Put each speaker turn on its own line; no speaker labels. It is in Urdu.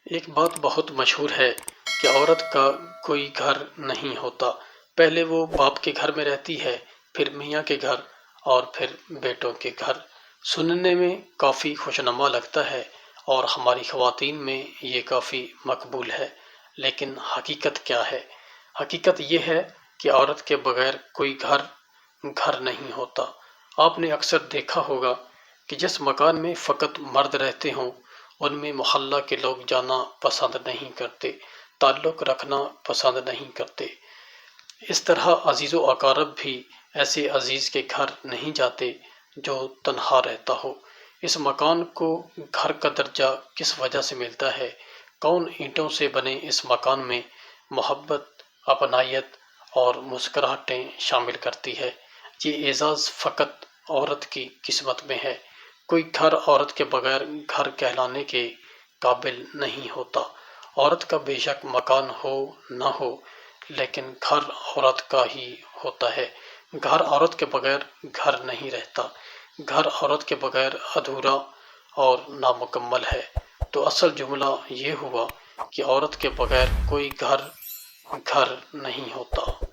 ایک بات بہت مشہور ہے کہ عورت کا کوئی گھر نہیں ہوتا۔ پہلے وہ باپ کے گھر میں رہتی ہے، پھر میاں کے گھر اور پھر بیٹوں کے گھر۔ سننے میں کافی خوشنما لگتا ہے اور ہماری خواتین میں یہ کافی مقبول ہے، لیکن حقیقت کیا ہے؟ حقیقت یہ ہے کہ عورت کے بغیر کوئی گھر نہیں ہوتا۔ آپ نے اکثر دیکھا ہوگا کہ جس مکان میں فقط مرد رہتے ہوں ان میں محلہ کے لوگ جانا پسند نہیں کرتے، تعلق رکھنا پسند نہیں کرتے۔ اس طرح عزیز و اقارب بھی ایسے عزیز کے گھر نہیں جاتے جو تنہا رہتا ہو۔ اس مکان کو گھر کا درجہ کس وجہ سے ملتا ہے؟ کون اینٹوں سے بنے اس مکان میں محبت، اپنائیت اور مسکراہٹیں شامل کرتی ہے؟ یہ اعزاز فقط عورت کی قسمت میں ہے۔ کوئی گھر عورت کے بغیر گھر کہلانے کے قابل نہیں ہوتا۔ عورت کا بے شک مکان ہو نہ ہو، لیکن گھر عورت کا ہی ہوتا ہے۔ گھر عورت کے بغیر گھر نہیں رہتا۔ گھر عورت کے بغیر ادھورا اور نامکمل ہے۔ تو اصل جملہ یہ ہوا کہ عورت کے بغیر کوئی گھر نہیں ہوتا۔